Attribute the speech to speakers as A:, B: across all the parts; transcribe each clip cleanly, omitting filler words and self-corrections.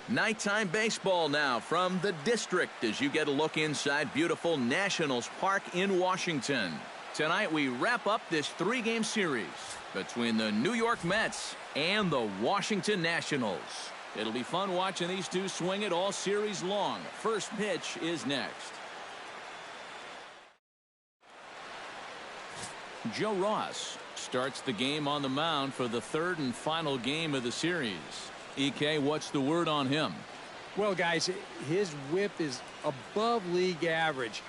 A: Nighttime baseball now from the district as you get a look inside beautiful Nationals Park in Washington. Tonight we wrap up this three-game series between the New York Mets and the Washington Nationals. It'll be fun watching these two swing it all series long. First pitch is next. Joe Ross starts the game on the mound for the third and final game of the series. EK, what's the word on him?
B: Well, guys, his whip is above league average.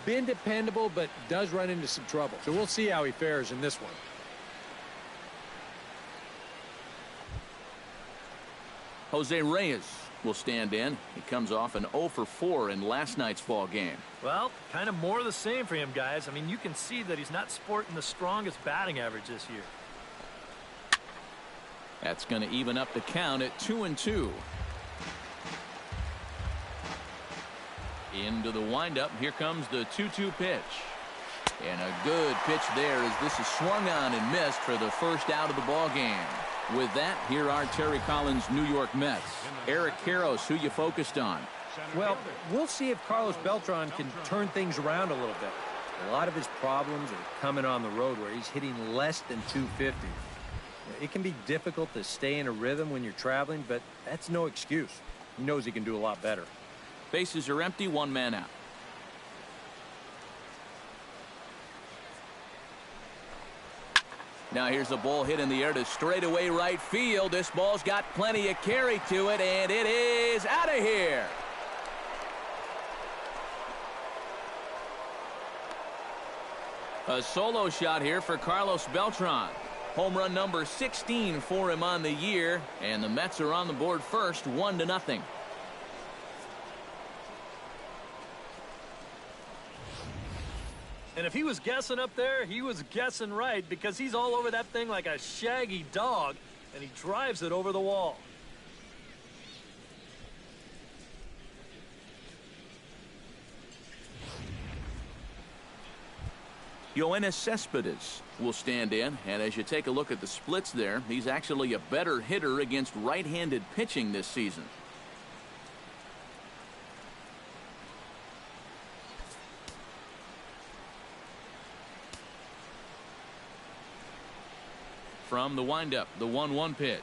B: Been dependable, but does run into some trouble. So we'll see how he fares in this one.
A: Jose Reyes will stand in. He comes off an 0 for 4 in last night's ball game.
C: Well, kind of more of the same for him, guys. I mean, you can see that he's not sporting the strongest batting average this year.
A: That's going to even up the count at 2-2. Into the windup. Here comes the 2-2 pitch. And a good pitch there as this is swung on and missed for the first out of the ball game. With that, here are Terry Collins' New York Mets. Eric Karros, who you focused on?
B: Well, we'll see if Carlos Beltran can turn things around a little bit. A lot of his problems are coming on the road where he's hitting less than 250. It can be difficult to stay in a rhythm when you're traveling, but that's no excuse. He knows he can do a lot better.
A: Bases are empty, one man out. Now here's a ball hit in the air to straightaway right field. This ball's got plenty of carry to it, and it is out of here. A solo shot here for Carlos Beltran. Home run number 16 for him on the year, and the Mets are on the board first, 1-0.
C: And if he was guessing up there, he was guessing right, because he's all over that thing like a shaggy dog, and he drives it over the wall.
A: Yoenis Cespedes will stand in, and as you take a look at the splits there, he's actually a better hitter against right-handed pitching this season. From the windup, the 1-1 pitch.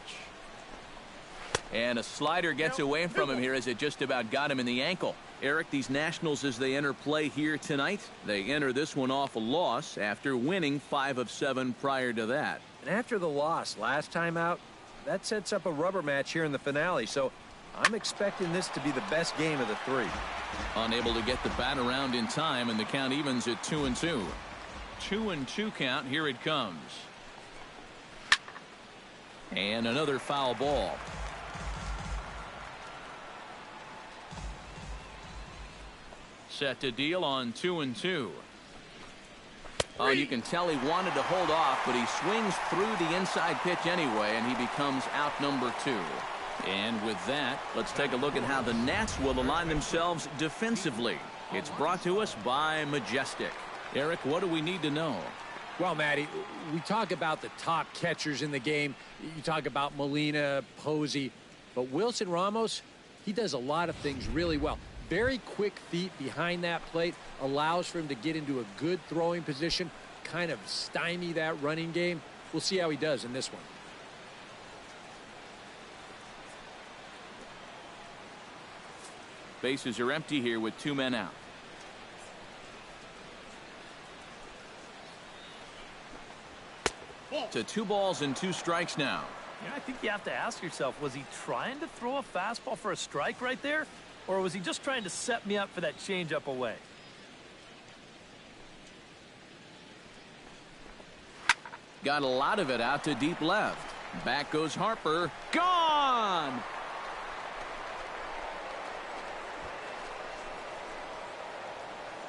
A: And a slider gets away from him here as it just about got him in the ankle. Eric, these Nationals, as they enter play here tonight, they enter this one off a loss after winning 5 of 7 prior to that.
B: And after the loss last time out, that sets up a rubber match here in the finale. So I'm expecting this to be the best game of the three.
A: Unable to get the bat around in time, and the count evens at 2-2. 2-2 count. Here it comes. And another foul ball. Set to deal on 2-2. Oh, you can tell he wanted to hold off, but he swings through the inside pitch anyway, and he becomes out number 2. And with that, let's take a look at how the Nats will align themselves defensively. It's brought to us by Majestic. Eric, what do we need to know?
B: Well, Matty, we talk about the top catchers in the game. You talk about Molina, Posey, but Wilson Ramos, he does a lot of things really well. Very quick feet behind that plate, allows for him to get into a good throwing position, kind of stymie that running game. We'll see how he does in this one.
A: Bases are empty here with 2 men out. To 2 balls and 2 strikes now.
C: Yeah, I think you have to ask yourself, was he trying to throw a fastball for a strike right there? Or was he just trying to set me up for that changeup away?
A: Got a lot of it out to deep left. Back goes Harper. Gone!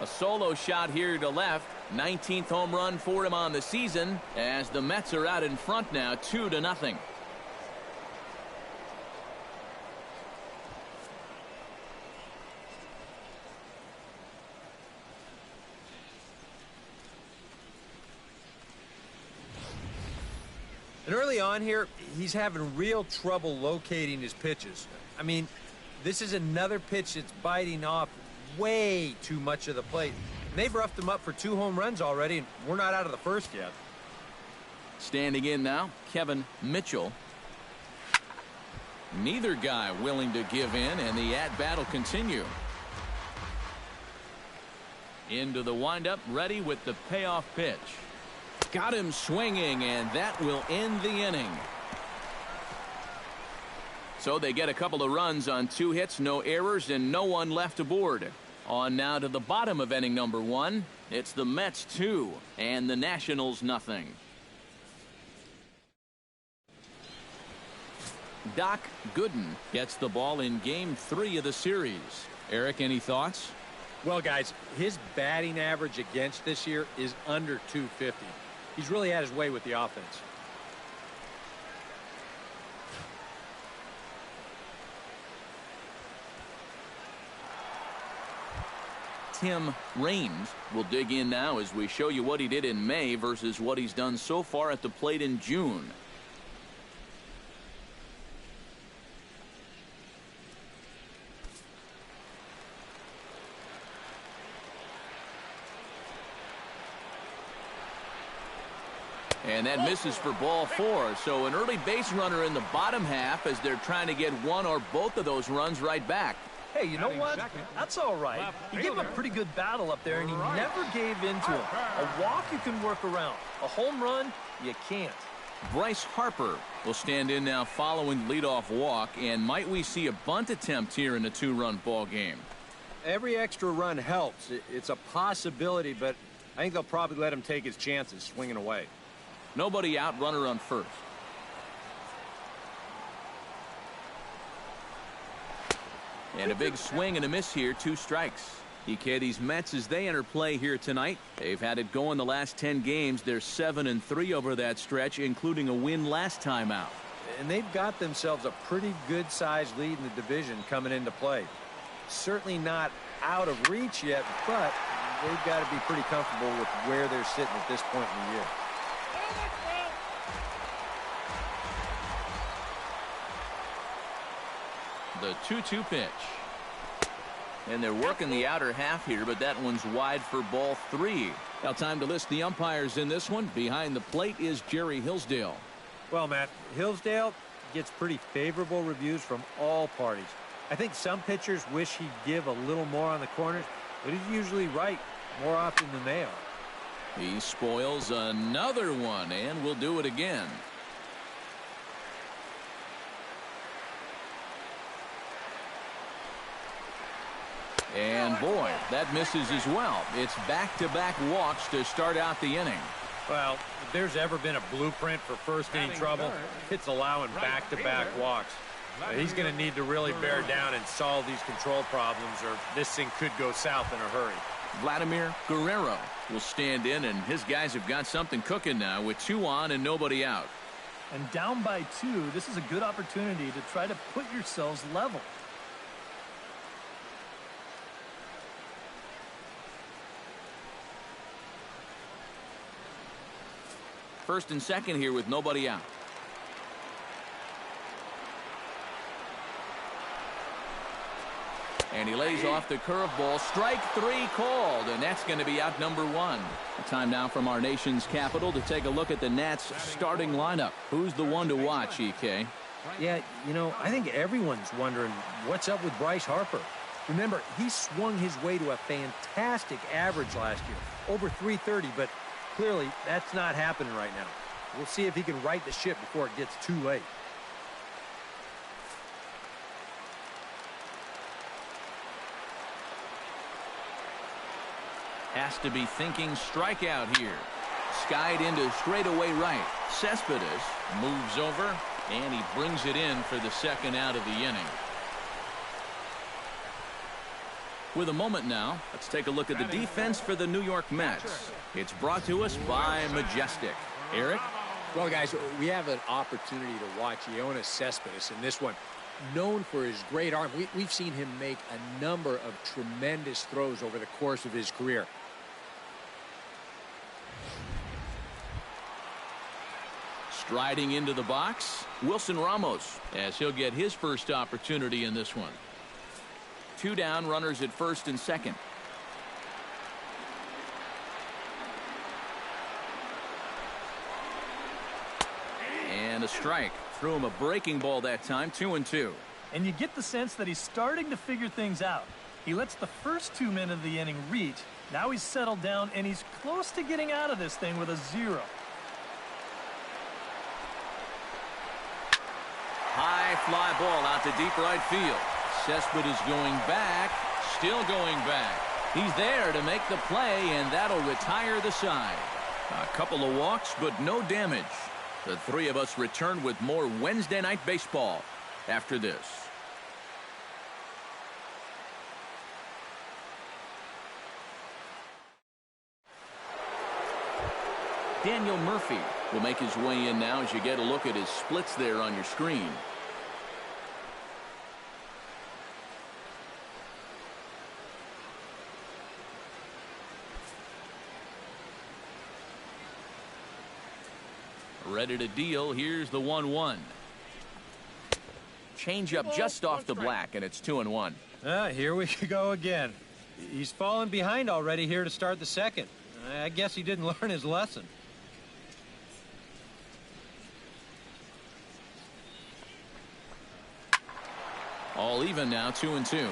A: A solo shot here to left. 19th home run for him on the season as the Mets are out in front now, 2-0.
B: And early on here, he's having real trouble locating his pitches. I mean, This is another pitch that's biting off way too much of the plate. And they've roughed him up for 2 home runs already, and we're not out of the first yet.
A: Standing in now, Kevin Mitchell. Neither guy willing to give in, and the at-bat will continue. Into the windup, ready with the payoff pitch. Got him swinging, and that will end the inning. So they get a couple of runs on 2 hits, no errors, and no one left aboard. On now to the bottom of inning number 1. It's the Mets 2 and the Nationals nothing. Doc Gooden gets the ball in game 3 of the series. Eric, any thoughts?
B: Well, guys, his batting average against this year is under 250. He's really had his way with the offense.
A: Tim Raines will dig in now as we show you what he did in May versus what he's done so far at the plate in June. And that misses for ball 4. So an early base runner in the bottom half as they're trying to get one or both of those runs right back.
C: Hey, you know what? That's all right. He gave him a pretty good battle up there, and he never gave in to him. A walk you can work around. A home run, you can't.
A: Bryce Harper will stand in now following leadoff walk. And might we see a bunt attempt here in a 2-run ball game?
B: Every extra run helps. It's a possibility, but I think they'll probably let him take his chances swinging away.
A: Nobody out, runner on first. And a big swing and a miss here, 2 strikes. EK, these Mets, as they enter play here tonight, they've had it going the last 10 games. They're 7-3 over that stretch, including a win last time out.
B: And they've got themselves a pretty good-sized lead in the division coming into play. Certainly not out of reach yet, but they've got to be pretty comfortable with where they're sitting at this point in the year.
A: The 2-2 pitch. And they're working the outer half here, but that one's wide for ball 3. Now time to list the umpires in this one. Behind the plate is Jerry Hillsdale.
B: Well, Matt, Hillsdale gets pretty favorable reviews from all parties. I think some pitchers wish he'd give a little more on the corners, but he's usually right more often than they are.
A: He spoils another one, and will do it again. And boy, that misses as well. It's back-to-back walks to start out the inning.
B: Well, if there's ever been a blueprint for first inning trouble, it's allowing back-to-back walks. He's going to need to really bear down and solve these control problems, or this thing could go south in a hurry.
A: Vladimir Guerrero will stand in, and his guys have got something cooking now with 2 on and nobody out.
C: And down by 2, this is a good opportunity to try to put yourselves level.
A: First and second here with nobody out. And he lays off the curveball. Strike 3 called, and that's going to be out number 1. Time now from our nation's capital to take a look at the Nats starting lineup. Who's the one to watch, EK?
B: Yeah, you know, I think everyone's wondering what's up with Bryce Harper. Remember, he swung his way to a fantastic average last year, over 330, but clearly that's not happening right now. We'll see if he can right the ship before it gets too late.
A: Has to be thinking strikeout here. Skied into straightaway right. Cespedes moves over, and he brings it in for the second out of the inning. With a moment now, let's take a look at the defense for the New York Mets. It's brought to us by Majestic. Eric?
B: Well, guys, we have an opportunity to watch Yoenis Cespedes in this one. Known for his great arm, we've seen him make a number of tremendous throws over the course of his career.
A: Striding into the box, Wilson Ramos, as he'll get his first opportunity in this one. 2 down, runners at first and second. And a strike. Threw him a breaking ball that time, 2-2.
C: And you get the sense that he's starting to figure things out. He lets the first 2 men of the inning reach. Now he's settled down, and he's close to getting out of this thing with a 0.
A: High fly ball out to deep right field. Cespedes is going back, still going back. He's there to make the play, and that'll retire the side. A couple of walks, but no damage. The three of us return with more Wednesday Night Baseball after this. Daniel Murphy will make his way in now as you get a look at his splits there on your screen. Ready to deal. Here's the 1-1. Change up just off the black, and it's 2-1.
D: Here we go again. He's fallen behind already here to start the second. I guess he didn't learn his lesson.
A: All even now, 2-2.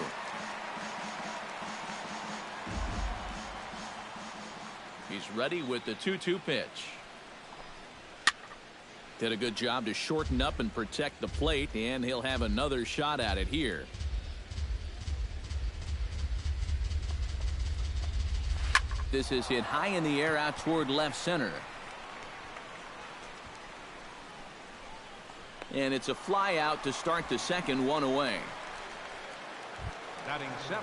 A: He's ready with the 2-2 pitch. Did a good job to shorten up and protect the plate, and he'll have another shot at it here. This is hit high in the air out toward left center. And it's a fly out to start the second, 1 away.
E: Batting 7.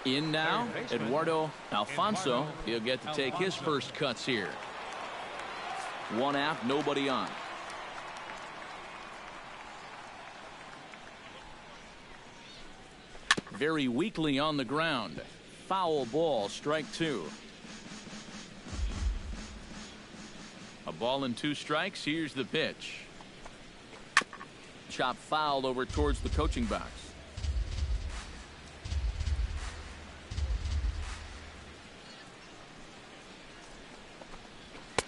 A: In now, Eduardo Alfonso. He'll get to take his first cuts here. 1 out, nobody on. Very weakly on the ground. Foul ball, strike 2. A ball and 2 strikes. Here's the pitch. Chop fouled over towards the coaching box.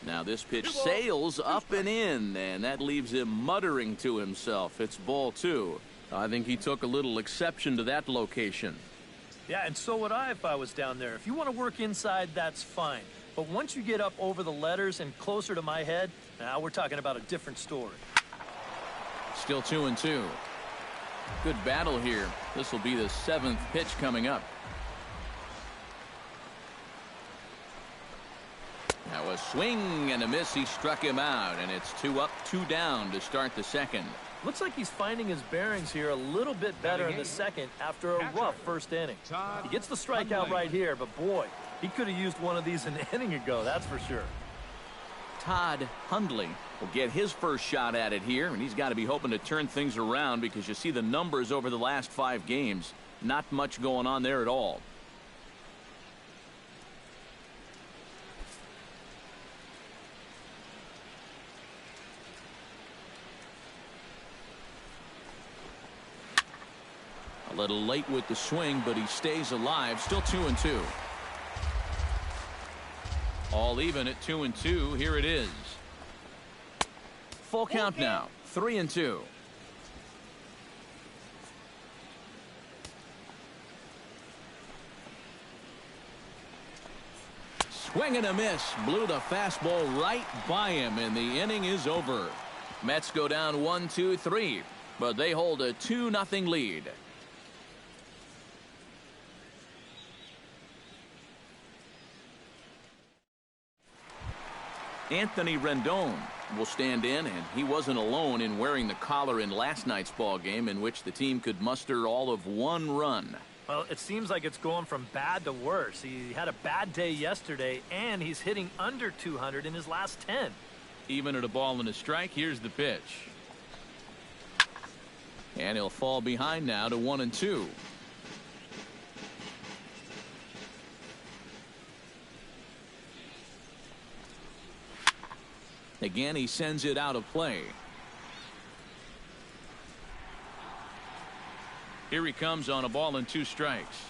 A: Now this pitch sails up and in, and that leaves him muttering to himself. It's ball 2. I think he took a little exception to that location.
C: Yeah, and so would I if I was down there. If you want to work inside, that's fine. But once you get up over the letters and closer to my head, now we're talking about a different story.
A: Still 2-2. Good battle here. This will be the 7th pitch coming up. Now a swing and a miss. He struck him out, and it's 2 up, 2 down to start the second.
C: Looks like he's finding his bearings here a little bit better in the second after a rough first inning. He gets the strikeout right here, but boy, he could have used one of these an inning ago, that's for sure.
A: Todd Hundley will get his first shot at it here, and he's got to be hoping to turn things around because you see the numbers over the last 5 games. Not much going on there at all. A little late with the swing, but he stays alive. Still 2-2. All even at 2-2. Here it is. Full count now. 3-2. Swing and a miss. Blew the fastball right by him, and the inning is over. Mets go down 1-2-3, but they hold a 2-0 lead. Anthony Rendon will stand in, and he wasn't alone in wearing the collar in last night's ball game, in which the team could muster all of 1 run.
C: Well, it seems like it's going from bad to worse. He had a bad day yesterday, and he's hitting under 200 in his last 10.
A: Even at a ball and a strike, here's the pitch. And he'll fall behind now to 1-2. Again, he sends it out of play. Here he comes on a ball and 2 strikes.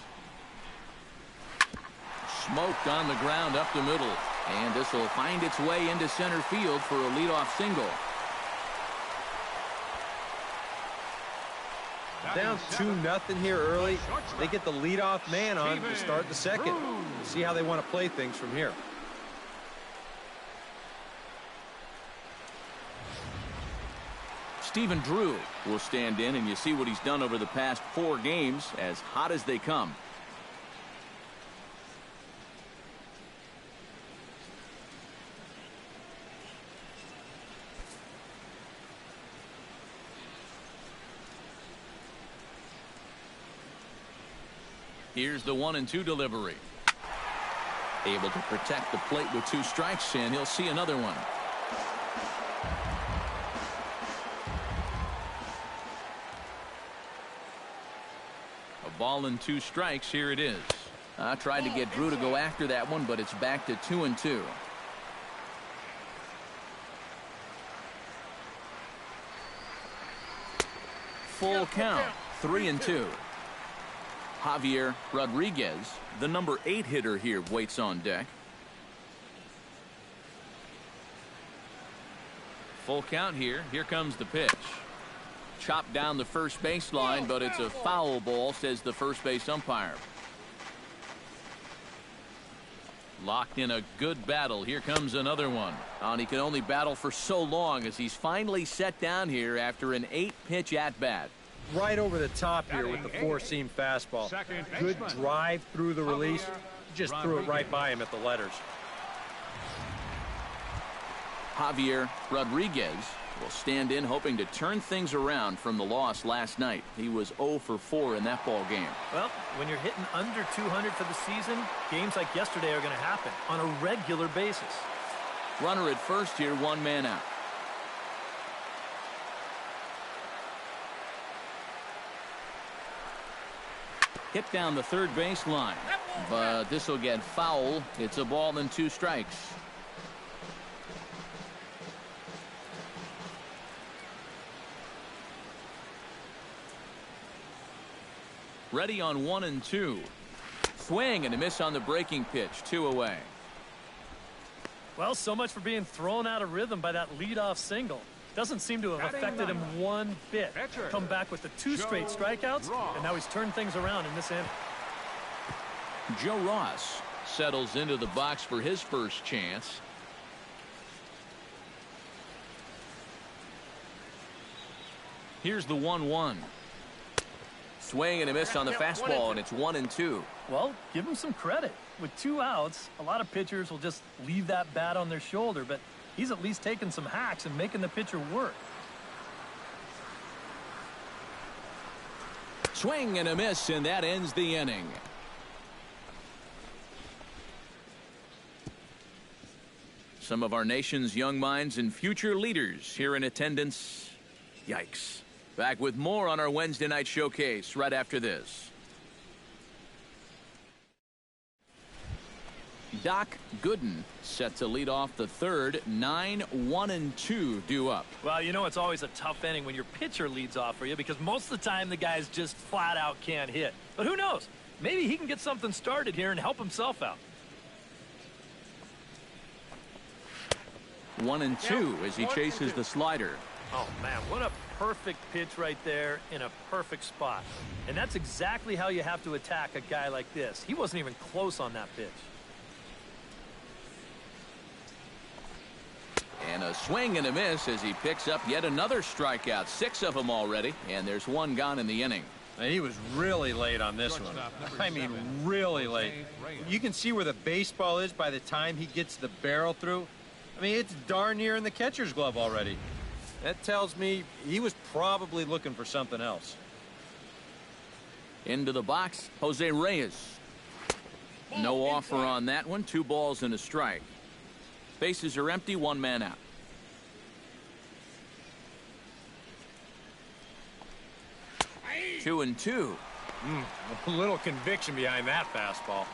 A: Smoked on the ground up the middle. And this will find its way into center field for a leadoff single.
D: Down 2-0 here early. They get the leadoff man on to start the second. See how they want to play things from here.
A: Stephen Drew will stand in, and you see what he's done over the past 4 games, as hot as they come. Here's the 1-2 delivery. Able to protect the plate with 2 strikes, and he'll see another one. A ball and 2 strikes. Here it is. I tried to get Drew to go after that one, but it's back to 2-2. Full count. 3-2. Javier Rodriguez, the number 8 hitter here, waits on deck. Full count here. Here comes the pitch. Chopped down the first baseline, but it's a foul ball, says the first base umpire. Locked in a good battle. Here comes another one. And he can only battle for so long as he's finally set down here after an 8-pitch at-bat.
D: Right over the top here with the 4-seam fastball. Good drive through the release. Just threw it right by him at the letters.
A: Javier Rodriguez will stand in, hoping to turn things around from the loss last night. He was 0 for 4 in that ball game.
C: Well, when you're hitting under 200 for the season, games like yesterday are going to happen on a regular basis.
A: Runner at first here, 1 man out. Hit down the third base line, but this will get foul. It's a ball and 2 strikes. Ready on 1-2. Swing and a miss on the breaking pitch. 2 away.
C: Well, so much for being thrown out of rhythm by that leadoff single. Doesn't seem to have affected him one bit. Come back with the 2 straight strikeouts, and now he's turned things around in this inning.
A: Joe Ross settles into the box for his first chance. Here's the 1-1. Swing and a miss on the fastball, and it's 1-2.
C: Well, give him some credit. With 2 outs, a lot of pitchers will just leave that bat on their shoulder, but he's at least taking some hacks and making the pitcher work.
A: Swing and a miss, and that ends the inning. Some of our nation's young minds and future leaders here in attendance. Yikes. Back with more on our Wednesday night showcase right after this. Doc Gooden set to lead off the third. 9-1-2 due up.
C: Well, you know it's always a tough inning when your pitcher leads off for you because most of the time the guys just flat out can't hit. But who knows? Maybe he can get something started here and help himself out.
A: 1-2 as he chases the slider.
C: Oh, man, what a perfect pitch right there in a perfect spot. And that's exactly how you have to attack a guy like this. He wasn't even close on that pitch.
A: And a swing and a miss as he picks up yet another strikeout. 6 of them already, and there's 1 gone in the inning.
D: And he was really late on this one. I mean, really late. You can see where the baseball is by the time he gets the barrel through. I mean, it's darn near in the catcher's glove already. That tells me he was probably looking for something else.
A: Into the box, Jose Reyes. No offer on that one. 2 balls and a strike. Bases are empty. 1 man out. Two and two.
D: A little conviction behind that fastball.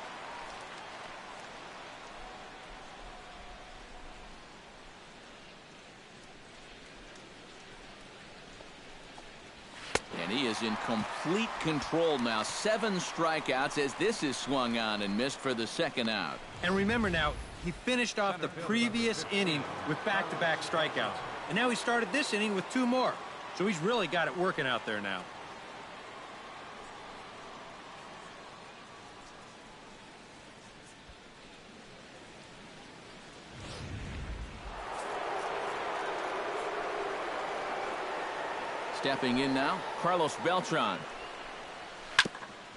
A: And he is in complete control now. 7 strikeouts as this is swung on and missed for the second out.
D: And remember now, he finished off the previous inning with back-to-back strikeouts. And now he started this inning with 2 more. So he's really got it working out there now.
A: Stepping in now, Carlos Beltran.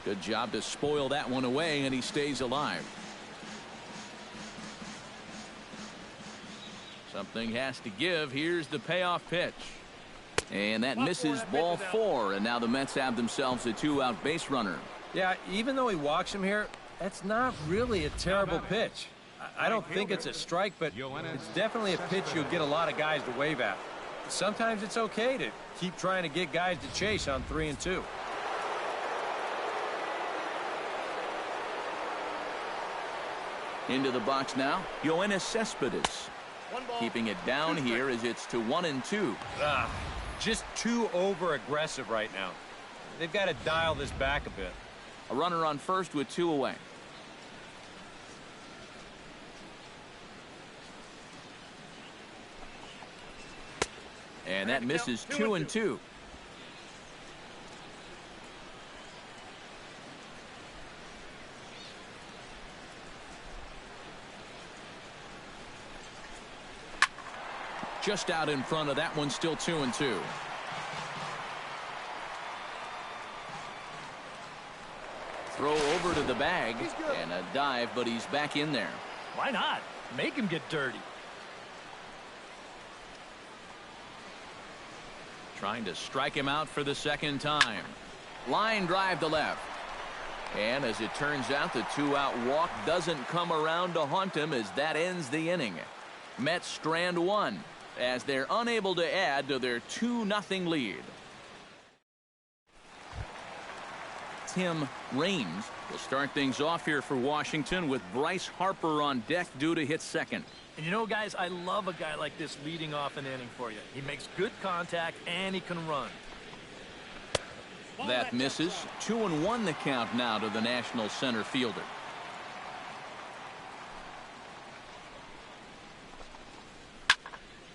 A: Good job to spoil that one away, and he stays alive. Something has to give. Here's the payoff pitch. And that misses, ball 4, and now the Mets have themselves a 2-out base runner.
D: Yeah, even though he walks him here, that's not really a terrible pitch. I don't think it's a strike, but it's definitely a pitch you'll get a lot of guys to wave at. Sometimes it's okay to keep trying to get guys to chase on 3 and 2.
A: Into the box now, Yoenis Cespedes. Keeping it down here as it's to 1 and 2.
D: Just too over-aggressive right now. They've got to dial this back a bit.
A: A runner on first with 2 away. And that misses 2 and 2. Just out in front of that one, still 2 and 2. Throw over to the bag and a dive, but he's back in there.
C: Why not? Make him get dirty.
A: Trying to strike him out for the second time. Line drive to left. And as it turns out, the 2-out walk doesn't come around to haunt him as that ends the inning. Mets strand 1 as they're unable to add to their 2-0 lead. Tim Raines will start things off here for Washington with Bryce Harper on deck due to hit second.
C: And you know, guys, I love a guy like this leading off an inning for you. He makes good contact and he can run.
A: That misses. 2-1 the count now to the National center fielder.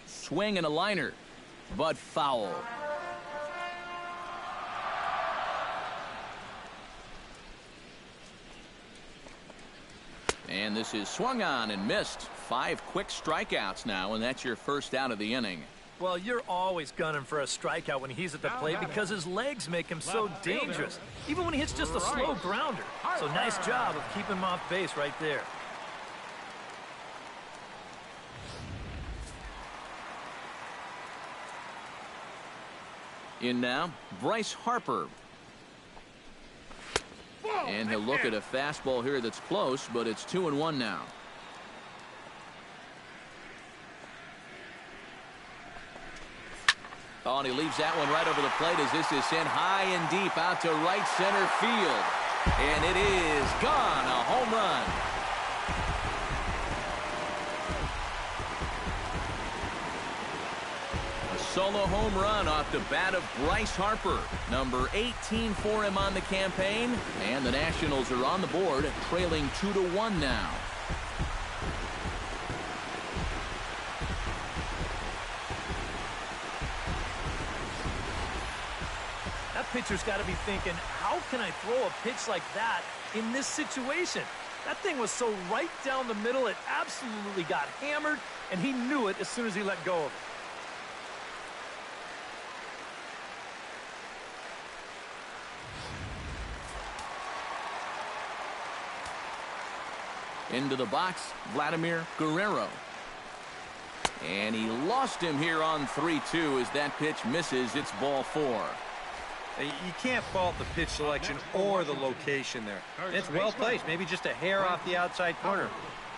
A: Swing and a liner, but foul. And this is swung on and missed. 5 quick strikeouts now, and that's your first out of the inning.
C: Well, you're always gunning for a strikeout when he's at the plate because his legs make him so dangerous, even when he hits just a slow grounder. So nice job of keeping him off base right there.
A: In now, Bryce Harper. And he'll look at a fastball here that's close, but it's 2-1 now. Oh, and he leaves that one right over the plate as this is sent high and deep out to right center field. And it is gone. A home run. Solo home run off the bat of Bryce Harper. Number 18 for him on the campaign. And the Nationals are on the board, trailing 2-1 now.
C: That pitcher's got to be thinking, how can I throw a pitch like that in this situation? That thing was so right down the middle, it absolutely got hammered, and he knew it as soon as he let go of it.
A: Into the box, Vladimir Guerrero. And he lost him here on 3-2 as that pitch misses. It's ball 4.
D: You can't fault the pitch selection or the location there. It's well placed, maybe just a hair off the outside corner.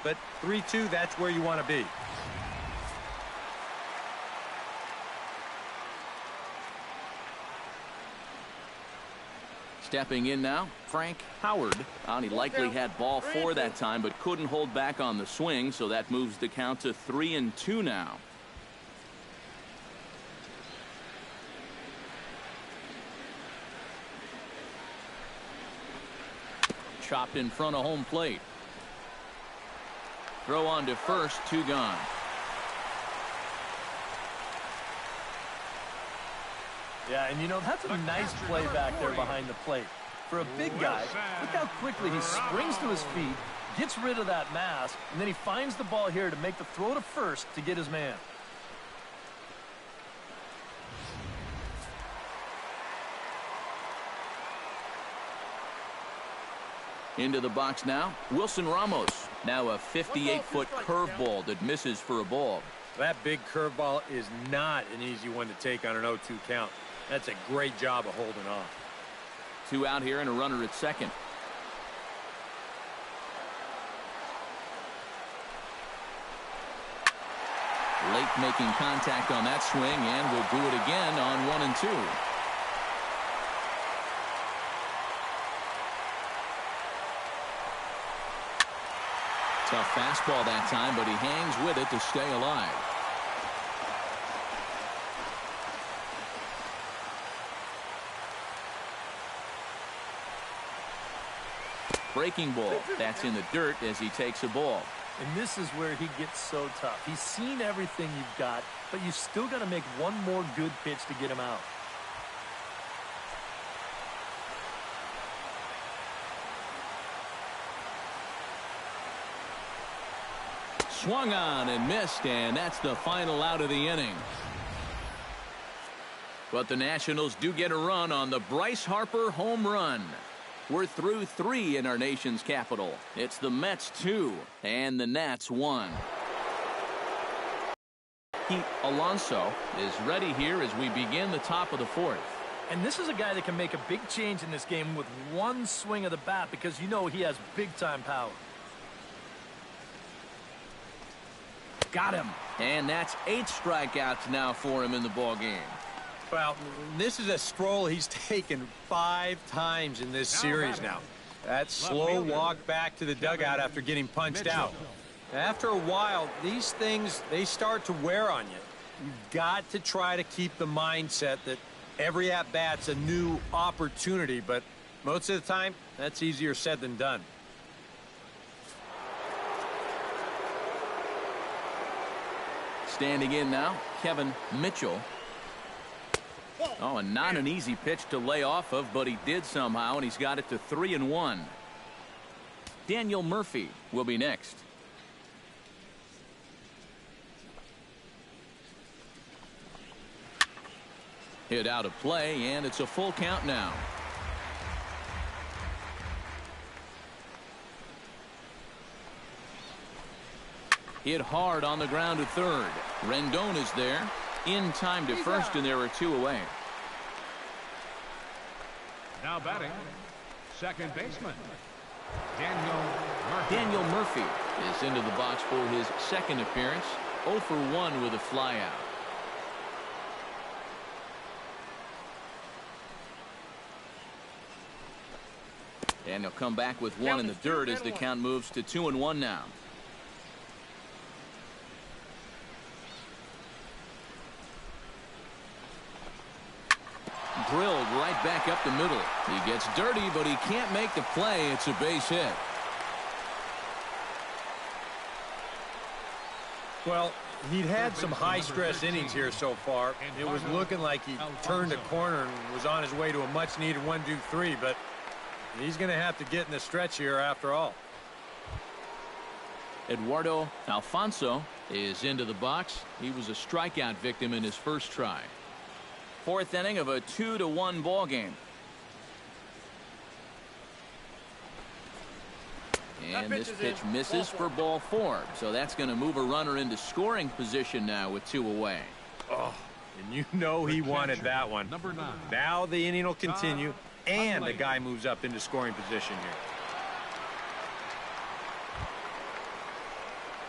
D: But 3-2, that's where you want to be.
A: Stepping in now, Frank Howard. He likely had ball 4 that time, but couldn't hold back on the swing, so that moves the count to 3-2 now. chopped in front of home plate. Throw on to first, 2 gone.
C: Yeah, and you know, that's a nice play back there behind the plate. For a big guy, look how quickly he springs to his feet, gets rid of that mass, and then he finds the ball here to make the throw to first to get his man.
A: Into the box now, Wilson Ramos. Now a 58-foot curveball that misses for a ball.
B: That big curveball is not an easy one to take on an 0-2 count. That's a great job of holding off.
A: 2 out here and a runner at second. Late making contact on that swing, and will do it again on 1 and 2. Tough fastball that time, but he hangs with it to stay alive. Breaking ball. That's in the dirt as he takes a ball.
C: And this is where he gets so tough. He's seen everything you've got, but you've still got to make one more good pitch to get him out.
A: Swung on and missed, and that's the final out of the inning. But the Nationals do get a run on the Bryce Harper home run. We're through 3 in our nation's capital. It's the Mets 2 and the Nats 1. Pete Alonso is ready here as we begin the top of the 4th.
C: And this is a guy that can make a big change in this game with one swing of the bat, because you know he has big-time power.
A: Got him. And that's 8 strikeouts now for him in the ballgame.
B: Well, this is a stroll he's taken 5 times in this series now. That slow walk back to the dugout after getting punched out. After a while, these things, they start to wear on you. You've got to try to keep the mindset that every at-bat's a new opportunity, but most of the time, that's easier said than done.
A: Standing in now, Kevin Mitchell. Oh, and not an easy pitch to lay off of, but he did somehow, and he's got it to 3-1. Daniel Murphy will be next. Hit out of play, and it's a full count now. Hit hard on the ground to third. Rendon is there. In time to first, and there are 2 away.
E: Now batting, second baseman, Daniel Murphy.
A: Daniel Murphy is into the box for his second appearance. 0 for 1 with a flyout. And he'll come back with 1 in the dirt as the count moves to 2-1 now. Drilled right back up the middle. He gets dirty, but he can't make the play. It's a base hit.
B: Well, he'd had some high-stress innings here so far. It was looking like he turned a corner and was on his way to a much-needed 1-2-3, but he's going to have to get in the stretch here after all.
A: Eduardo Alfonso is into the box. He was a strikeout victim in his first try. 4th inning of a 2-1 ball game. And this pitch misses for ball 4. So that's going to move a runner into scoring position now with 2 away.
B: Oh, and you know he wanted that one.
E: Number 9.
B: Now the inning will continue, and the guy moves up into scoring position here.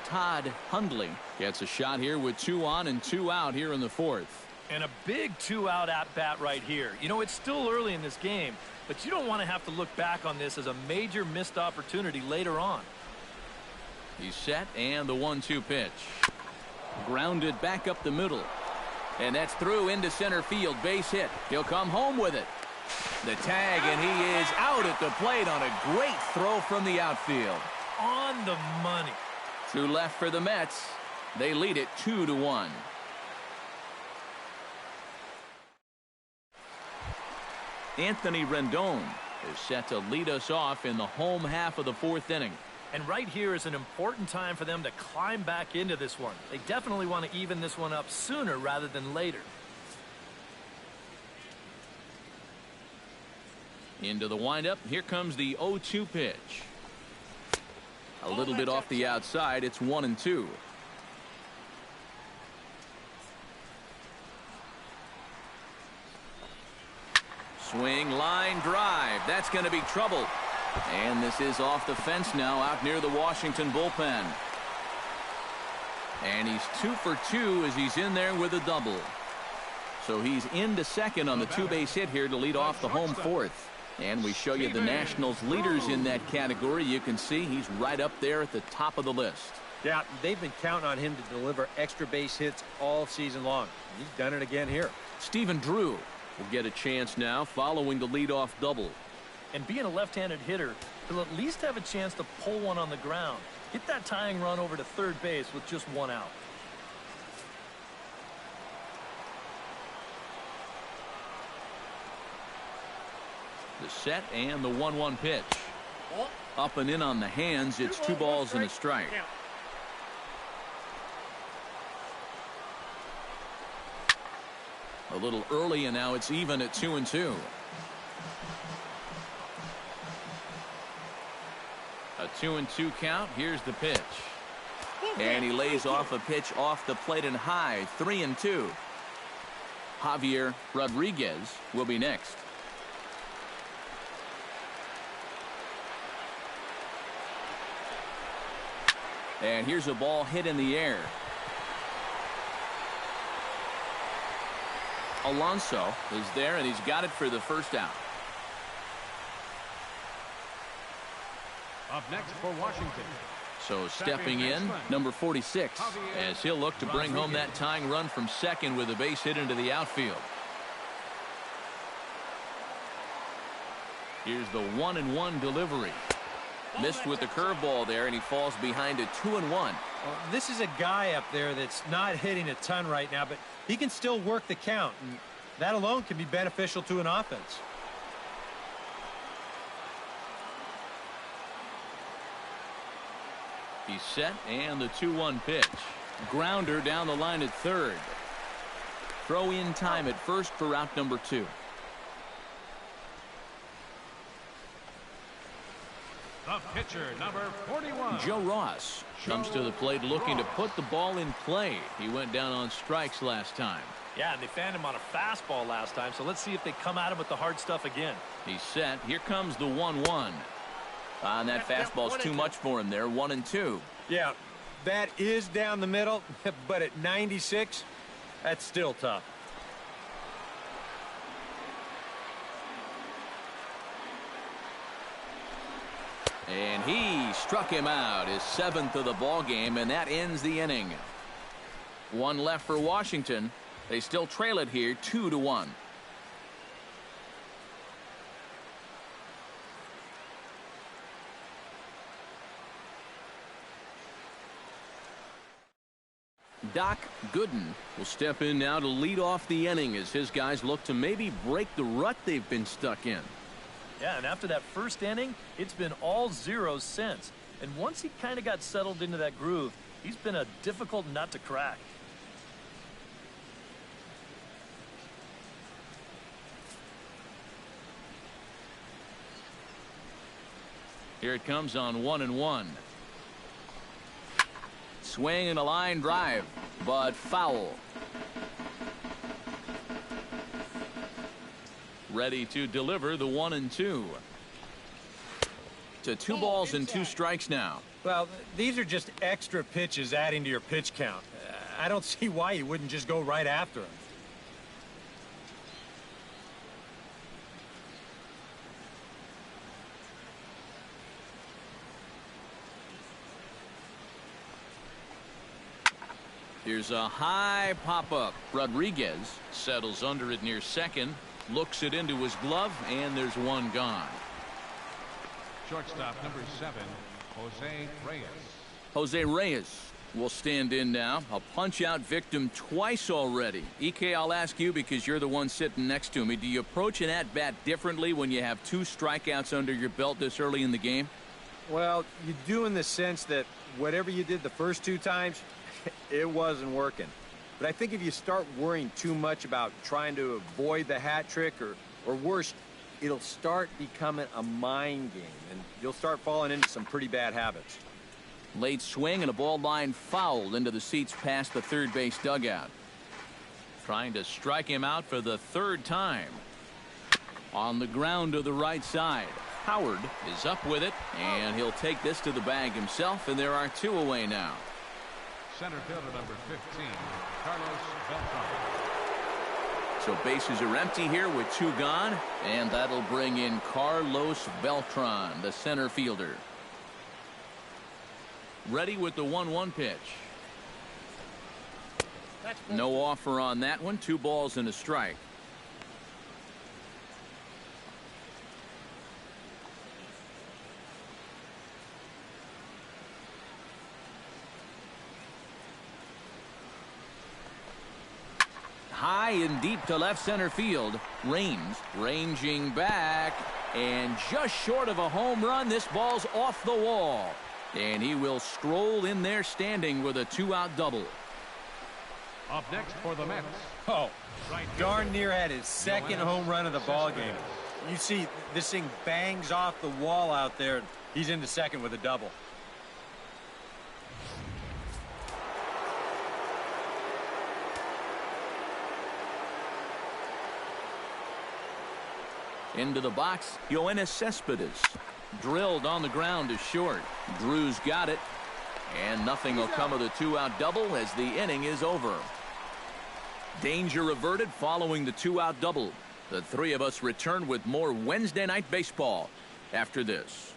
A: Todd Hundley gets a shot here with 2 on and 2 out here in the 4th.
C: And a big 2-out at-bat right here. You know, it's still early in this game, but you don't want to have to look back on this as a major missed opportunity later on.
A: He's set, and the 1-2 pitch. Grounded back up the middle. And that's through into center field. Base hit. He'll come home with it. The tag, and he is out at the plate on a great throw from the outfield.
C: On the money.
A: 2 left for the Mets. They lead it 2-1. Anthony Rendon is set to lead us off in the home half of the 4th inning.
C: And right here is an important time for them to climb back into this one. They definitely want to even this one up sooner rather than later.
A: Into the windup. Here comes the 0-2 pitch. A little bit off the outside. It's 1-2. Swing, line drive. That's going to be trouble. And this is off the fence now out near the Washington bullpen. And he's 2 for 2 as he's in there with a double. So he's into second on the 2-base hit here to lead off the home 4th. And we show you the Nationals leaders in that category. You can see he's right up there at the top of the list.
D: Yeah, they've been counting on him to deliver extra base hits all season long. He's done it again here.
A: Stephen Drew will get a chance now following the leadoff double.
C: And being a left-handed hitter, he'll at least have a chance to pull one on the ground. Get that tying run over to third base with just 1 out.
A: The set and the 1-1 pitch. Up and in on the hands. It's 2 balls and a strike. A little early, and now it's even at 2-2. A 2-2 count. Here's the pitch. And he lays off a pitch off the plate and high. 3-2. Javier Rodriguez will be next. And here's a ball hit in the air. Alonso is there, and he's got it for the first out.
E: Up next for Washington.
A: So stepping in, number 46, as he'll look to bring home that tying run from second with a base hit into the outfield. Here's the 1-1 delivery. Missed with the curveball there, and he falls behind a 2-1.
D: Well, this is a guy up there that's not hitting a ton right now, but he can still work the count, and that alone can be beneficial to an offense.
A: He's set, and the 2-1 pitch. Grounder down the line at third. Throw in time at first for out number 2.
E: The pitcher, number 41.
A: Joe Ross comes to the plate looking to put the ball in play. He went down on strikes last time.
C: Yeah, and they fanned him on a fastball last time, so let's see if they come at him with the hard stuff again.
A: He's set. Here comes the 1-1. And that fastball's too much for him there. 1-2.
D: Yeah, that is down the middle, but at 96, that's still tough.
A: And he struck him out, his 7th of the ball game, and that ends the inning. 1 left for Washington. They still trail it here 2-1. Doc Gooden will step in now to lead off the inning as his guys look to maybe break the rut they've been stuck in.
C: Yeah, and after that first inning, it's been all zeros since. And once he kind of got settled into that groove, he's been a difficult nut to crack.
A: Here it comes on 1-1. Swing and a line drive, but foul. Ready to deliver the 1-2. To 2 balls and 2 strikes now.
D: Well, these are just extra pitches adding to your pitch count. I don't see why you wouldn't just go right after him.
A: Here's a high pop-up. Rodriguez settles under it near second. Looks it into his glove, and there's one gone.
E: Shortstop number 7, Jose Reyes.
A: Jose Reyes will stand in now. A punch-out victim twice already. EK, I'll ask you because you're the one sitting next to me. Do you approach an at-bat differently when you have 2 strikeouts under your belt this early in the game?
D: Well, you do in the sense that whatever you did the first 2 times, it wasn't working. But I think if you start worrying too much about trying to avoid the hat trick or worse, it'll start becoming a mind game, and you'll start falling into some pretty bad habits.
A: Late swing and a ball line fouled into the seats past the third base dugout. Trying to strike him out for the 3rd time. On the ground to the right side. Howard is up with it, and he'll take this to the bag himself, and there are 2 away now.
E: Center fielder number 15, Carlos Beltran.
A: So bases are empty here with 2 gone, and that'll bring in Carlos Beltran, the center fielder. Ready with the 1-1 pitch. No offer on that one. 2 balls and a strike. High and deep to left center field. Raines ranging back, and just short of a home run. This ball's off the wall, and he will stroll in there standing with a 2-out double.
E: Up next for the Mets.
D: Oh, darn near had his 2nd home run of the ball game. You see this thing bangs off the wall out there. He's into second with a double.
A: Into the box, Yoenis Cespedes. Drilled on the ground to short. Drew's got it. And nothing will come of the 2-out double as the inning is over. Danger averted following the 2-out double. The 3 of us return with more Wednesday Night Baseball after this.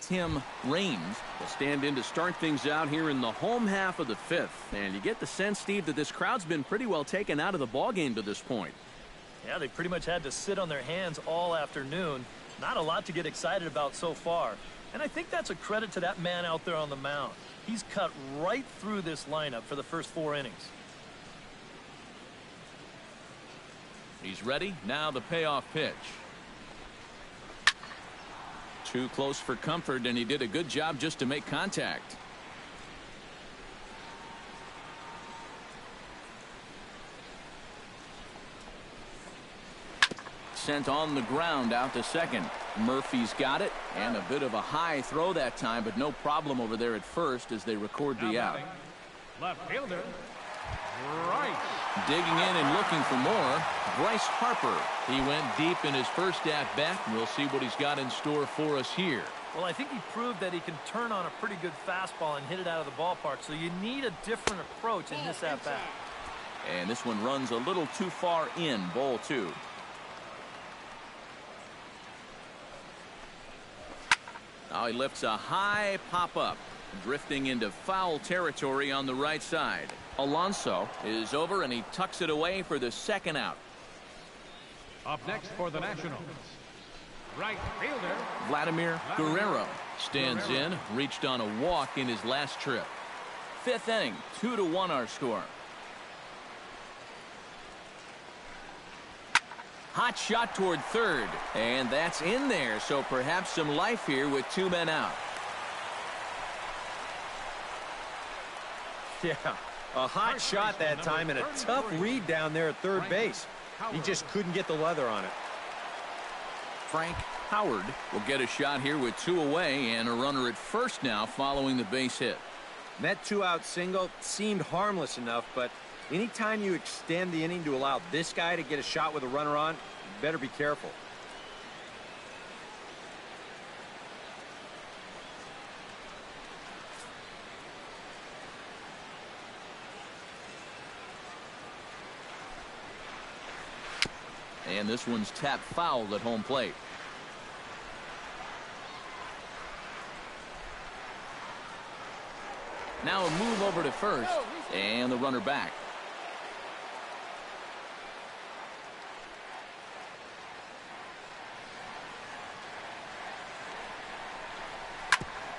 A: Tim Raines will stand in to start things out here in the home half of the 5th. And you get the sense, Steve, that this crowd's been pretty well taken out of the ballgame to this point.
C: Yeah, they pretty much had to sit on their hands all afternoon. Not a lot to get excited about so far. And I think that's a credit to that man out there on the mound. He's cut right through this lineup for the first 4 innings.
A: He's ready. Now the payoff pitch. Too close for comfort, and he did a good job just to make contact. Sent on the ground out to second. Murphy's got it, and a bit of a high throw that time, but no problem over there at first as they record the out.
E: Left fielder, Bryce.
A: Digging in and looking for more, Bryce Harper. He went deep in his first at-bat. We'll see what he's got in store for us here.
C: Well, I think he proved that he can turn on a pretty good fastball and hit it out of the ballpark, so you need a different approach in this at-bat.
A: And this one runs a little too far in, ball 2. Now he lifts a high pop-up, drifting into foul territory on the right side. Alonso is over, and he tucks it away for the 2nd out.
E: Up next for the Nationals, right fielder,
A: Vladimir Guerrero stands in, reached on a walk in his last trip. 5th inning, 2-1 our score. Hot shot toward third, and that's in there, so perhaps some life here with 2 men out.
D: Yeah, a hot shot that time and a tough read down there at third base. He just couldn't get the leather on it.
A: Frank Howard will get a shot here with 2 away and a runner at first now following the base hit.
D: That 2-out single seemed harmless enough, but anytime you extend the inning to allow this guy to get a shot with a runner on, you better be careful.
A: And this one's tapped foul at home plate. Now a move over to first, and the runner back.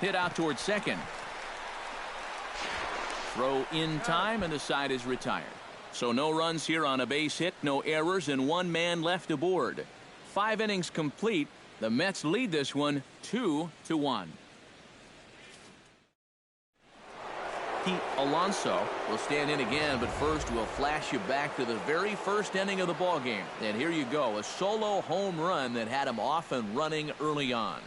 A: Hit out towards second. Throw in time, and the side is retired. So no runs here on a base hit, no errors, and one man left aboard. 5 innings complete. The Mets lead this one 2-1. Pete Alonso will stand in again, but first we'll flash you back to the very first inning of the ball game. And here you go, a solo home run that had him off and running early on.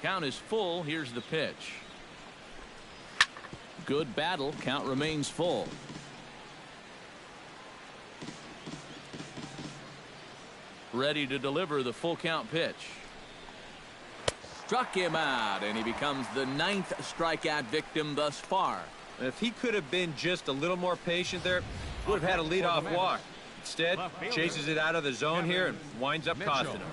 A: Count is full. Here's the pitch. Good battle. Count remains full. Ready to deliver the full count pitch. Struck him out, and he becomes the 9th strikeout victim thus far.
D: If he could have been just a little more patient there, would have had a leadoff walk. Instead, chases it out of the zone here and winds up costing him.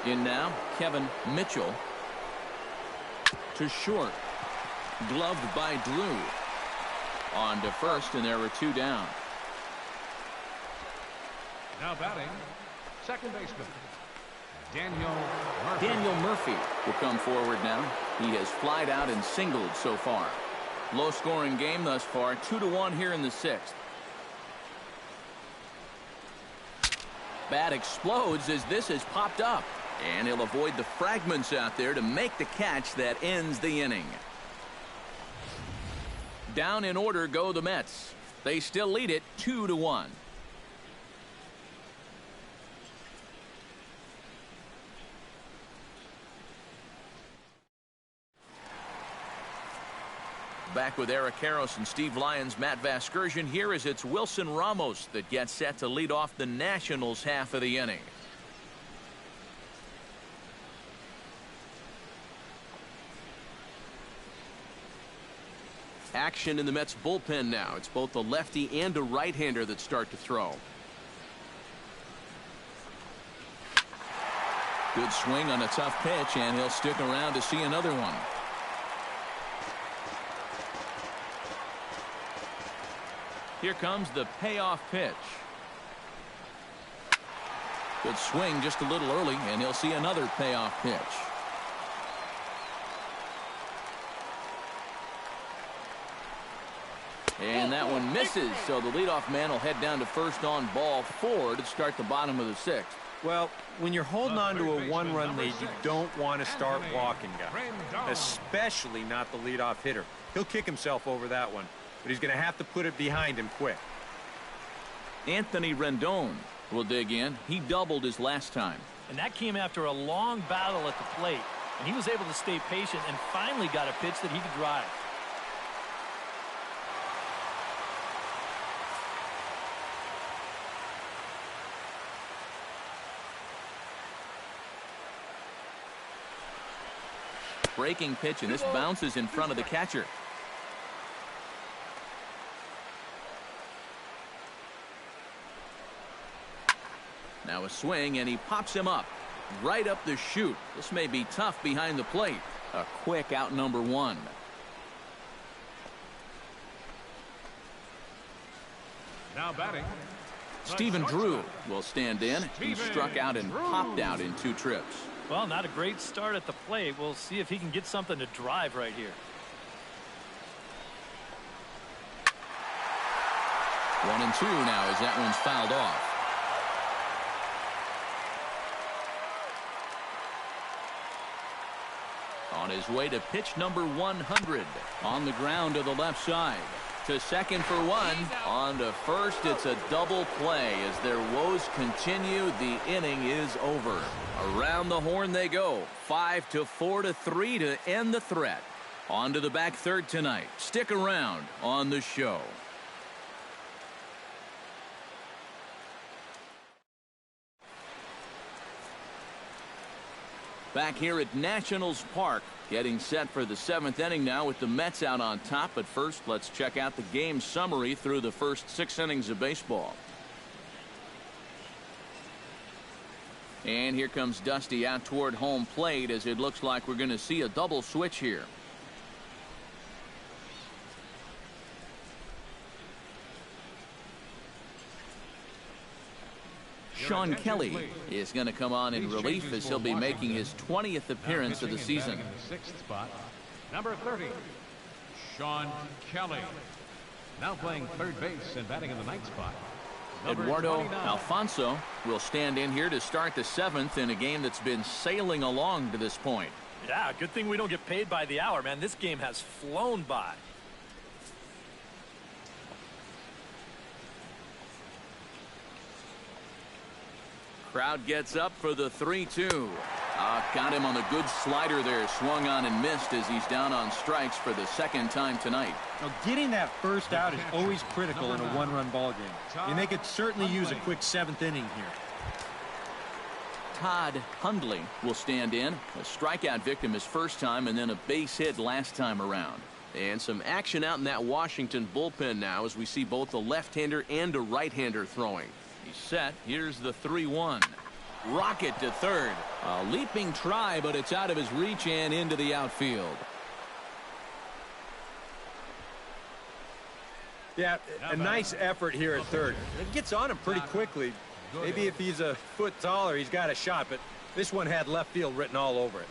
A: In now, Kevin Mitchell. To short. Gloved by Drew. On to first, and there were 2 down.
E: Now batting, second baseman, Daniel Murphy.
A: Daniel Murphy will come forward now. He has flied out and singled so far. Low-scoring game thus far, 2-1 here in the 6th. Bat explodes as this has popped up. And he'll avoid the fragments out there to make the catch that ends the inning. Down in order go the Mets. They still lead it 2-1. Back with Eric Karros and Steve Lyons, Matt Vasgersian here as it's Wilson Ramos that gets set to lead off the Nationals half of the inning. Action in the Mets bullpen now. It's both a lefty and a right-hander that start to throw. Good swing on a tough pitch, and he'll stick around to see another one. Here comes the payoff pitch. Good swing just a little early, and he'll see another payoff pitch. And that one misses, so the leadoff man will head down to first on ball 4 to start the bottom of the 6th.
D: Well, when you're holding on to a 1-run lead, you don't want to start walking guys, especially not the leadoff hitter. He'll kick himself over that one, but he's going to have to put it behind him quick.
A: Anthony Rendon will dig in. He doubled his last time.
C: And that came after a long battle at the plate, and he was able to stay patient and finally got a pitch that he could drive.
A: Breaking pitch, and this bounces in front of the catcher. Now a swing, and he pops him up right up the chute. This may be tough behind the plate. A quick out number 1.
E: Now batting,
A: Stephen Drew will stand in. He struck out and popped out in 2 trips.
C: Well, not a great start at the plate. We'll see if he can get something to drive right here.
A: 1-2 now as that one's fouled off. On his way to pitch number 100. On the ground to the left side. To second for 1. On to first. It's a double play as their woes continue. The inning is over. Around the horn they go. 5-4-3 to end the threat. On to the back third tonight. Stick around on the show. Back here at Nationals Park, getting set for the 7th inning now with the Mets out on top. But first, let's check out the game summary through the first 6 innings of baseball. And here comes Dusty out toward home plate as it looks like we're going to see a double switch here. Sean Kelly is going to come on in relief as he'll be making his 20th appearance of the season.
E: In the 6th spot, number 30, Sean Kelly. Now playing third base and batting in the 9th spot,
A: Eduardo Alfonso will stand in here to start the 7th in a game that's been sailing along to this point.
C: Yeah, good thing we don't get paid by the hour, man. This game has flown by.
A: Crowd gets up for the 3-2. Got him on a good slider there. Swung on and missed as he's down on strikes for the 2nd time tonight.
D: Now, getting that first out is always critical in a one-run ball game. And they could certainly use a quick 7th inning here.
A: Todd Hundley will stand in. A strikeout victim his first time and then a base hit last time around. And some action out in that Washington bullpen now as we see both a left-hander and a right-hander throwing. He's set. Here's the 3-1. Rocket to third. A leaping try, but it's out of his reach and into the outfield.
D: Yeah, a nice effort here at third. It gets on him pretty quickly. Maybe if he's a foot taller, he's got a shot, but this one had left field written all over it.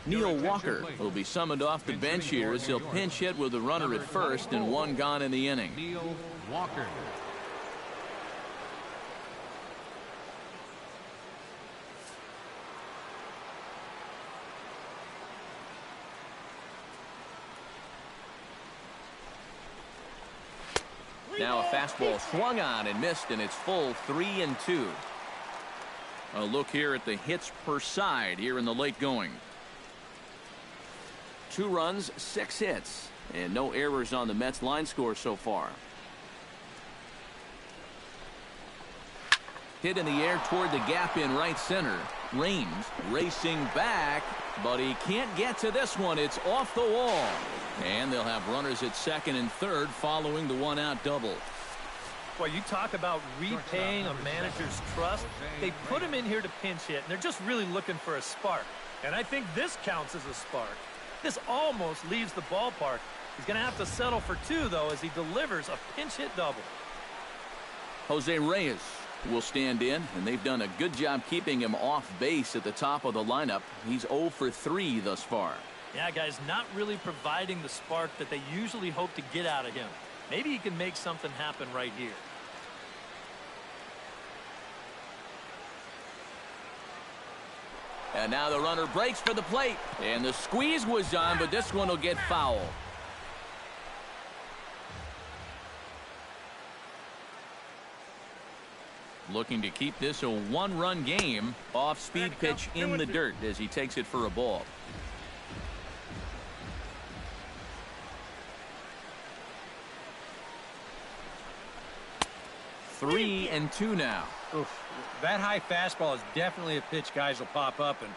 A: Neil Walker will be summoned off the bench here as he'll pinch hit with a runner at first and 1 gone in the inning.
E: Neil Walker.
A: Now a fastball swung on and missed, and it's full 3-2. A look here at the hits per side here in the late going. 2 runs, 6 hits, and no errors on the Mets line score so far. Hit in the air toward the gap in right center. Raines racing back, but he can't get to this one. It's off the wall. And they'll have runners at 2nd and 3rd following the 1-out double.
C: Well, you talk about repaying a manager's trust. They put him in here to pinch hit, and they're just really looking for a spark. And I think this counts as a spark. This almost leaves the ballpark. He's going to have to settle for 2, though, as he delivers a pinch hit double.
A: Jose Reyes will stand in, and they've done a good job keeping him off base at the top of the lineup. He's 0 for 3 thus far.
C: Yeah, guys, not really providing the spark that they usually hope to get out of him. Maybe he can make something happen right here.
A: And now the runner breaks for the plate. And the squeeze was on, but this one will get foul. Looking to keep this a 1-run game. Off-speed pitch in the dirt as he takes it for a ball. Three and 2 now.
D: Oof. That high fastball is definitely a pitch guys will pop up, and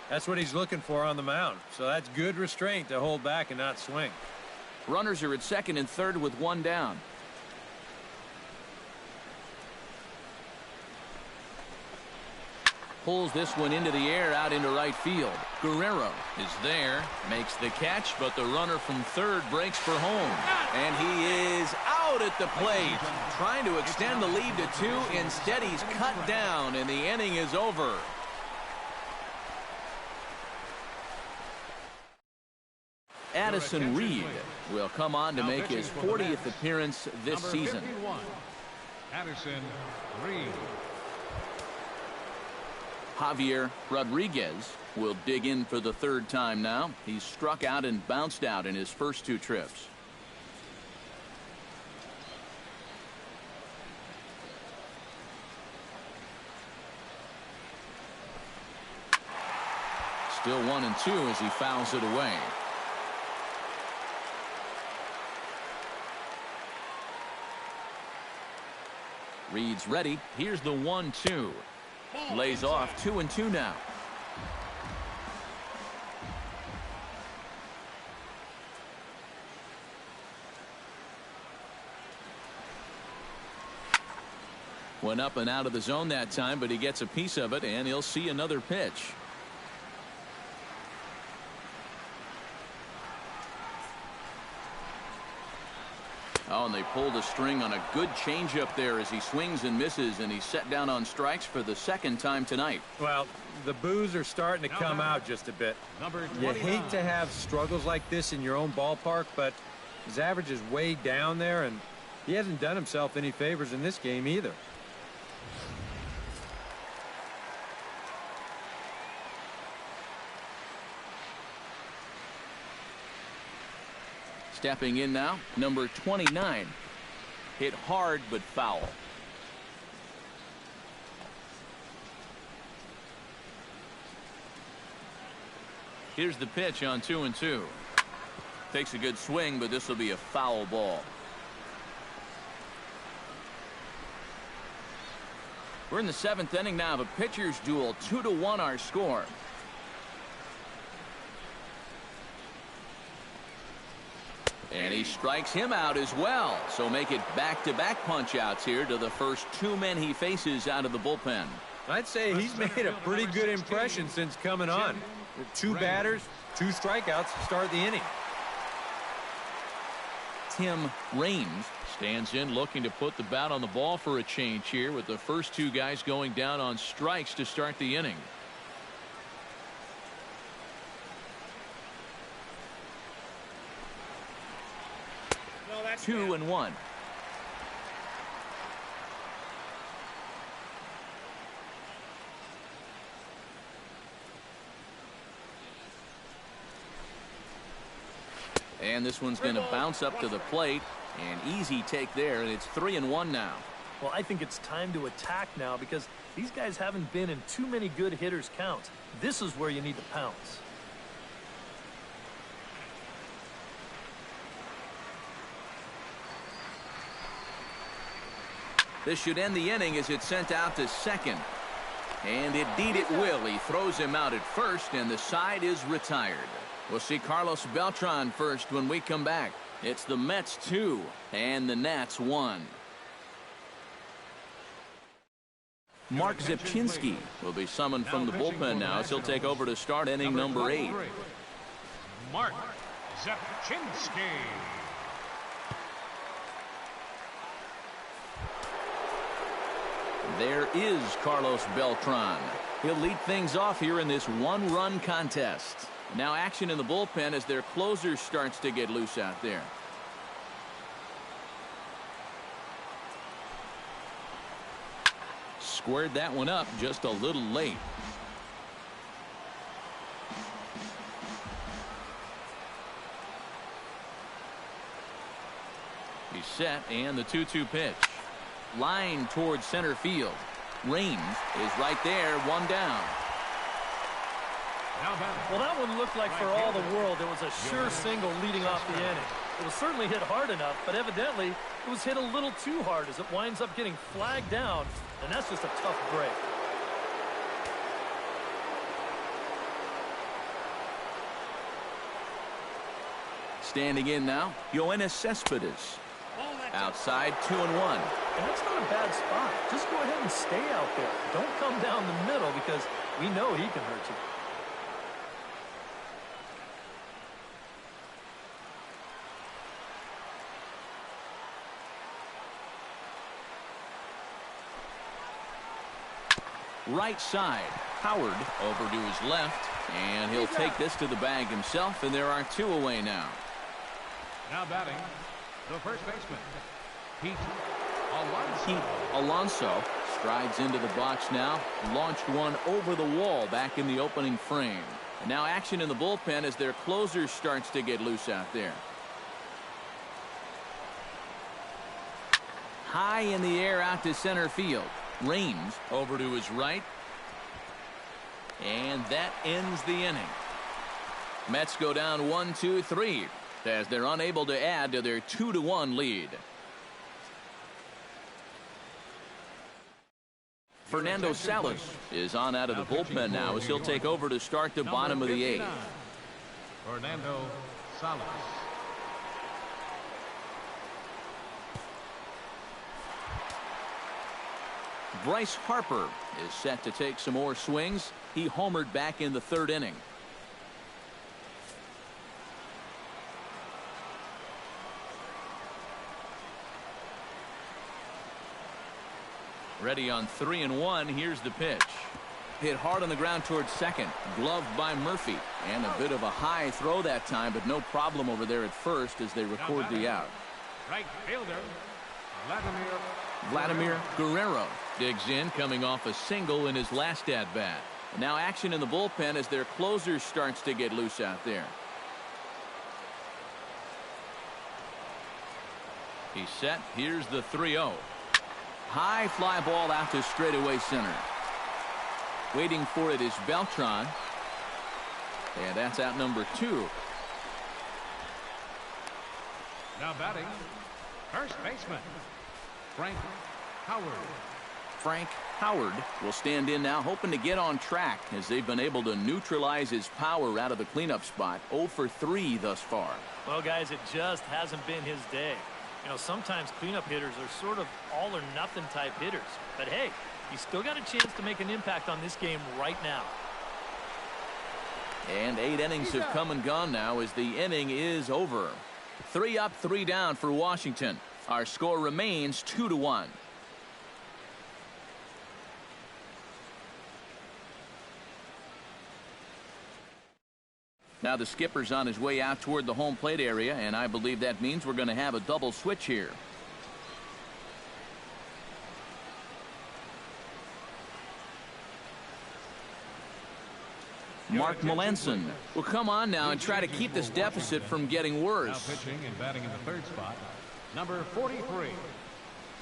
D: that's what he's looking for on the mound. So that's good restraint to hold back and not swing.
A: Runners are at 2nd and 3rd with 1 down. Pulls this one into the air out into right field. Guerrero is there, makes the catch, but the runner from 3rd breaks for home. And he is out at the plate. Trying to extend the lead to 2. Instead, he's cut down, and the inning is over. Addison Reed will come on to make his 40th appearance this season.
E: 51, Addison Reed.
A: Javier Rodriguez will dig in for the 3rd time now. He's struck out and bounced out in his first 2 trips. Still 1 and 2 as he fouls it away. Reed's ready. Here's the 1-2. Lays off 2-2 now. Went up and out of the zone that time, but he gets a piece of it, and he'll see another pitch. Oh, and they pulled a string on a good changeup there as he swings and misses, and he's set down on strikes for the second time tonight.
D: Well, the boos are starting to come out just a bit. You hate to have struggles like this in your own ballpark, but his average is way down there, and he hasn't done himself any favors in this game either.
A: Stepping in now, number 29. Hit hard but foul. Here's the pitch on 2-2. Takes a good swing, but this will be a foul ball. We're in the 7th inning now of a pitcher's duel. 2-1 our score. And he strikes him out as well. So make it back-to-back punch-outs here to the first 2 men he faces out of the bullpen.
D: I'd say he's made a pretty good impression since coming on. 2 batters, 2 strikeouts to start the inning.
A: Tim Raines stands in looking to put the bat on the ball for a change here with the first 2 guys going down on strikes to start the inning. No, 2-1. And this one's going to bounce up to the plate. An easy take there, and it's 3-1 now.
C: Well, I think it's time to attack now because these guys haven't been in too many good hitters' counts. This is where you need to pounce.
A: This should end the inning as it's sent out to second. And indeed it will. He throws him out at first, and the side is retired. We'll see Carlos Beltran first when we come back. It's the Mets 2 and the Nats 1. Mark Zipchinski will be summoned from the bullpen now as he'll take over to start inning number 8.
E: Mark Zipchinski.
A: There is Carlos Beltran. He'll lead things off here in this 1-run contest. Now action in the bullpen as their closer starts to get loose out there. Squared that one up just a little late. He's set, and the 2-2 pitch. Line towards center field. Raines is right there, 1 down.
C: Well, that one looked like for all the world it was a sure single leading off the inning. It was certainly hit hard enough, but evidently it was hit a little too hard as it winds up getting flagged down, and that's just a tough break.
A: Standing in now, Yoenis Cespedes. Outside, 2-1.
C: And that's not a bad spot. Just go ahead and stay out there. Don't come down the middle because we know he can hurt you.
A: Right side. Howard over to his left, and he'll take this to the bag himself, and there are 2 away now.
E: Now batting, the first baseman, Pete
A: Alonso strides into the box now, launched one over the wall back in the opening frame. And now action in the bullpen as their closer starts to get loose out there. High in the air out to center field. Raines over to his right. And that ends the inning. Mets go down 1-2-3 as they're unable to add to their 2-1 lead. Fernando Salas is on out of the bullpen now as he'll take over to start the bottom of the 8th.
E: Fernando Salas.
A: Bryce Harper is set to take some more swings. He homered back in the 3rd inning. Ready on 3-1. Here's the pitch. Hit hard on the ground towards second. Gloved by Murphy. And a bit of a high throw that time, but no problem over there at first as they record the out.
E: Right fielder,
A: Vladimir Guerrero digs in, coming off a single in his last at-bat. Now action in the bullpen as their closer starts to get loose out there. He's set. Here's the 3-0. High fly ball out to straightaway center. Waiting for it is Beltran. And that's out number 2.
E: now batting, first baseman, Frank Howard.
A: Frank Howard will stand in now, hoping to get on track as they've been able to neutralize his power out of the cleanup spot. 0 for 3 thus far.
C: Well, guys, it just hasn't been his day. You know, sometimes cleanup hitters are sort of all or nothing type hitters. But hey, he's still got a chance to make an impact on this game right now.
A: And 8 innings have come and gone now as the inning is over. 3 up, 3 down for Washington. Our score remains 2-1. Now the skipper's on his way out toward the home plate area, and I believe that means we're going to have a double switch here. Mark Melanson will come on now and try to keep this deficit from getting worse.
E: Now pitching and batting in the third spot, number 43,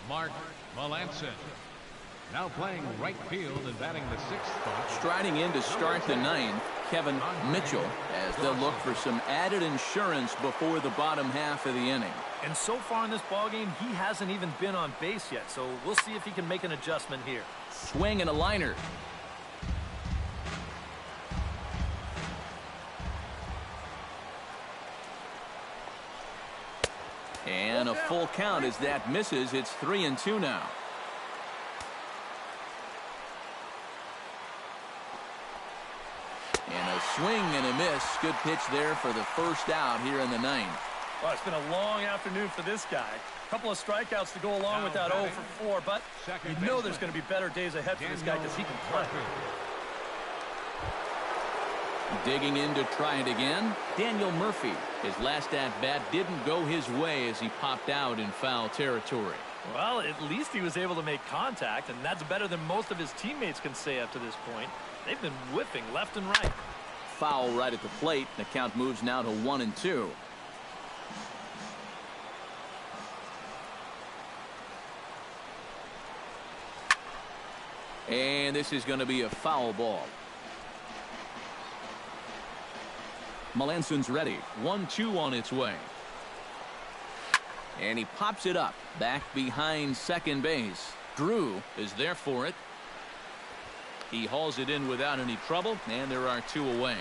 E: Mark Melanson. Now playing right field and batting the 6th spot.
A: Striding in to start the 9th, Kevin Mitchell, as they'll look for some added insurance before the bottom half of the inning.
C: And so far in this ballgame, he hasn't even been on base yet, so we'll see if he can make an adjustment here.
A: Swing and a liner. And a full count as that misses. It's 3-2 now. And a swing and a miss. Good pitch there for the first out here in the 9th.
C: Well, it's been a long afternoon for this guy. A couple of strikeouts to go along with that 0 for 4, but you know there's going to be better days ahead for this guy because he can play.
A: Digging in to try it again, Daniel Murphy. His last at-bat didn't go his way as he popped out in foul territory.
C: Well, at least he was able to make contact, and that's better than most of his teammates can say up to this point. They've been whiffing left and right.
A: Foul right at the plate. The count moves now to 1-2. And this is going to be a foul ball. Melanson's ready. 1-2 on its way. And he pops it up back behind second base. Drew is there for it. He hauls it in without any trouble, and there are 2 away.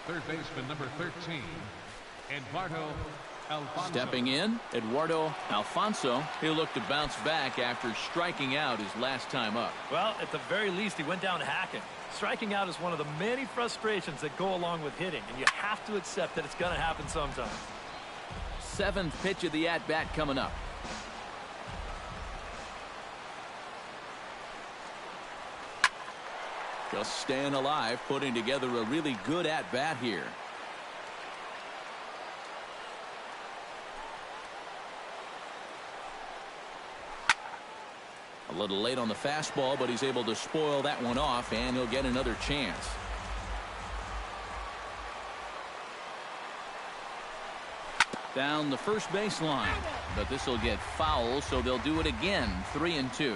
E: Third baseman number 13, Eduardo Alfonso.
A: Stepping in, Eduardo Alfonso. He'll look to bounce back after striking out his last time up.
C: Well, at the very least, he went down hacking. Striking out is one of the many frustrations that go along with hitting, and you have to accept that it's going to happen sometimes.
A: 7th pitch of the at-bat coming up. Just staying alive, putting together a really good at-bat here. A little late on the fastball, but he's able to spoil that one off, and he'll get another chance. Down the first baseline, but this will get foul, so they'll do it again. 3-2.